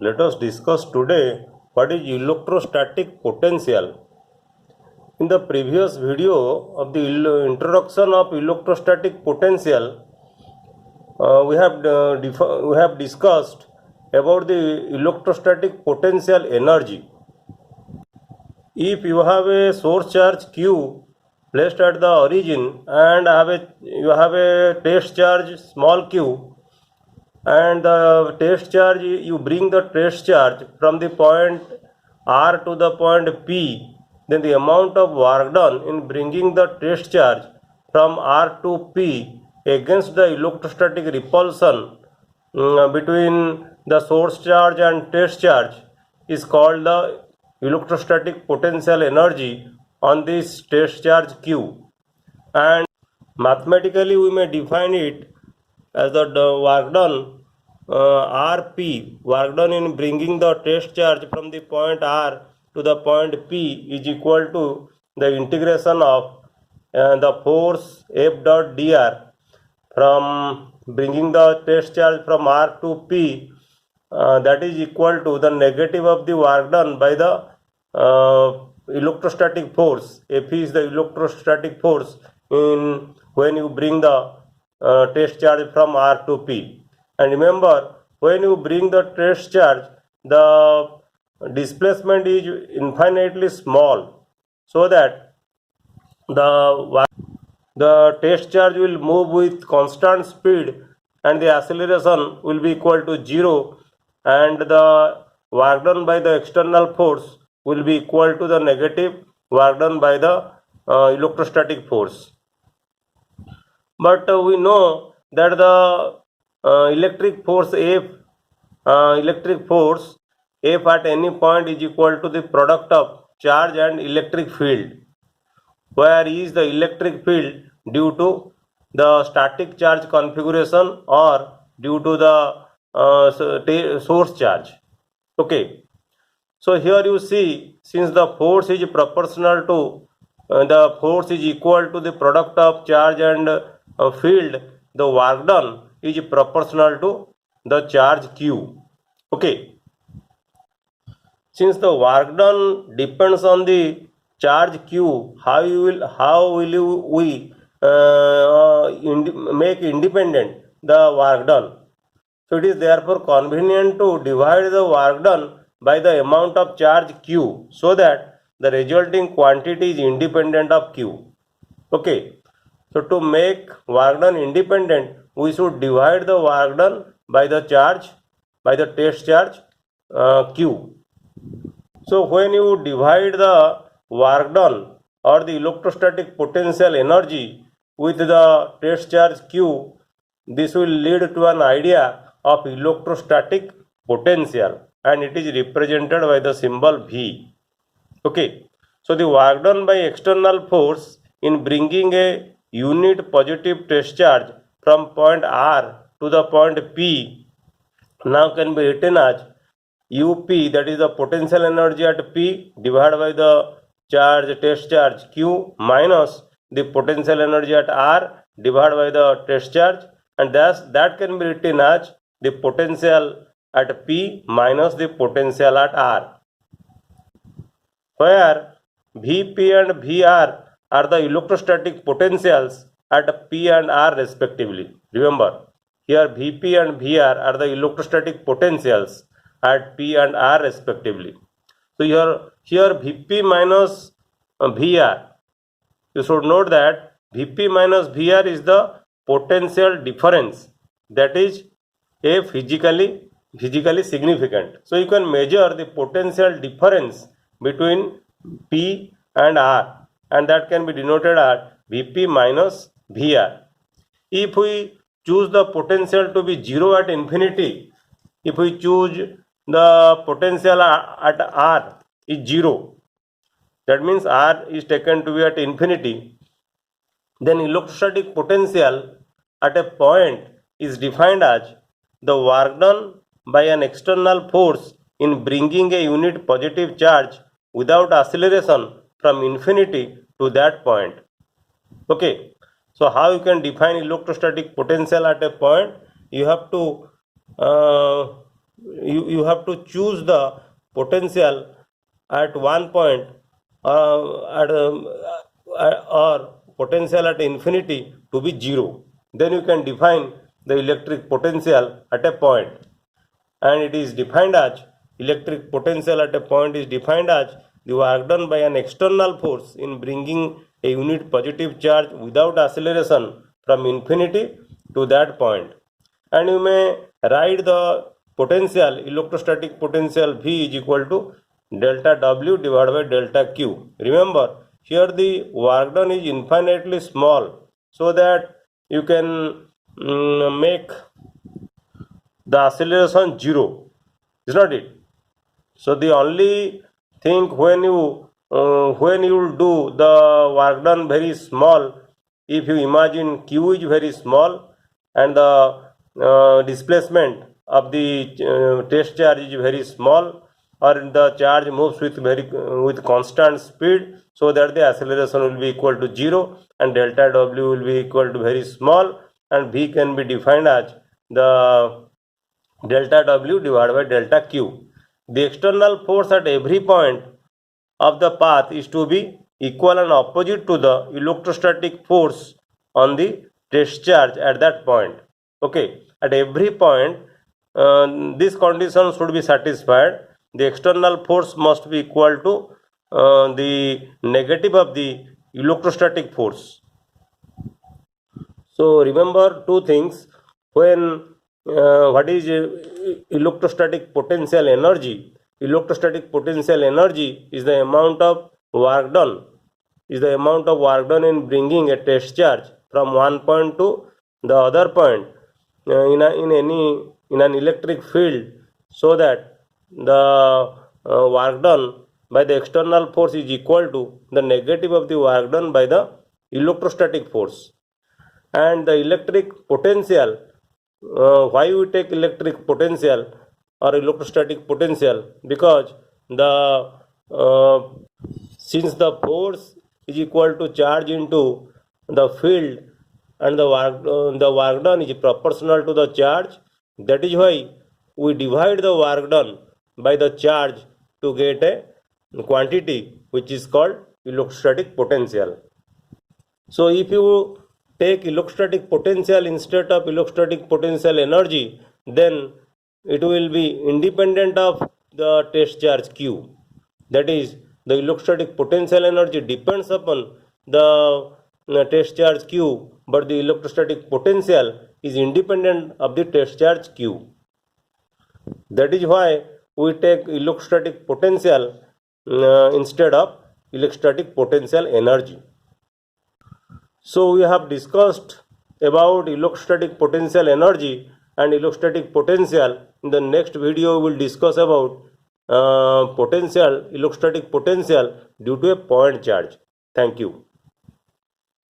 Let us discuss today what is electrostatic potential. In the previous video of the introduction of electrostatic potential, we have discussed about the electrostatic potential energy. If you have a source charge Q placed at the origin and you have a test charge small q, and the test charge, you bring the test charge from the point R to the point P, then the amount of work done in bringing the test charge from R to P against the electrostatic repulsion between the source charge and test charge is called the electrostatic potential energy on this test charge Q. And mathematically we may define it as the work done Rp, work done in bringing the test charge from the point R to the point P, is equal to the integration of the force F dot dr from bringing the test charge from R to P, that is equal to the negative of the work done by the electrostatic force. F is the electrostatic force in when you bring the test charge from R to P. And remember, when you bring the test charge, the displacement is infinitely small, so that the test charge will move with constant speed and the acceleration will be equal to 0, and the work done by the external force will be equal to the negative work done by the electrostatic force. But we know that the electric force F at any point is equal to the product of charge and electric field, where E is the electric field due to the static charge configuration or due to the source charge. Okay, so here you see, since the force is proportional to the force is equal to the product of charge and field, the work done is proportional to the charge Q. Okay, since the work done depends on the charge Q, how will we make independent the work done? So it is therefore convenient to divide the work done by the amount of charge Q, so that the resulting quantity is independent of Q. Okay, so to make work done independent, we should divide the work done by the charge, by the test charge Q. So when you divide the work done or the electrostatic potential energy with the test charge Q, this will lead to an idea of electrostatic potential, and it is represented by the symbol V. Okay, so the work done by external force in bringing a unit positive test charge from point R to the point P now can be written as UP, that is the potential energy at P, divided by the test charge Q, minus the potential energy at R divided by the test charge, and that can be written as the potential at P minus the potential at R, where Vp and Vr are the electrostatic potentials at P and R respectively. Remember, here Vp and Vr are the electrostatic potentials at P and R respectively. So here Vp minus Vr, you should note that Vp minus Vr is the potential difference, that is a physically significant. So you can measure the potential difference between P and R, and that can be denoted as Vp minus Vr. If we choose the potential to be 0 at infinity, if we choose the potential at R is 0, that means R is taken to be at infinity, then electrostatic potential at a point is defined as the work done by an external force in bringing a unit positive charge without acceleration from infinity to that point. Okay, so how you can define electrostatic potential at a point? You have to you have to choose the potential at one point or potential at infinity to be zero. Then you can define the electric potential at a point, and it is defined as electric potential at a point is defined as the work done by an external force in bringing a unit positive charge without acceleration from infinity to that point. And you may write the potential, electrostatic potential V is equal to delta W divided by delta Q. Remember, here the work done is infinitely small, so that you can make the acceleration zero, is not it? So the only thing when you will do the work done very small, if you imagine Q is very small and the displacement of the test charge is very small, or the charge moves with constant speed, so that the acceleration will be equal to 0 and delta W will be equal to very small, and V can be defined as the delta W divided by delta Q. The external force at every point of the path is to be equal and opposite to the electrostatic force on the test charge at that point. Okay, at every point this condition should be satisfied. The external force must be equal to the negative of the electrostatic force. So remember two things. When what is electrostatic potential energy? Electrostatic potential energy is the amount of work done. In bringing a test charge from one point to the other point in an electric field, so that the work done by the external force is equal to the negative of the work done by the electrostatic force. And the electric potential, why we take electric potential or electrostatic potential? Because the since the force is equal to charge into the field, and the work done is proportional to the charge, that is why we divide the work done by the charge to get a quantity which is called electrostatic potential. So if you take electrostatic potential instead of electrostatic potential energy, then it will be independent of the test charge Q. That is, the electrostatic potential energy depends upon the test charge Q, but the electrostatic potential is independent of the test charge Q. That is why we take electrostatic potential instead of electrostatic potential energy. So we have discussed about electrostatic potential energy and electrostatic potential. In the next video we will discuss about electrostatic potential due to a point charge. Thank you.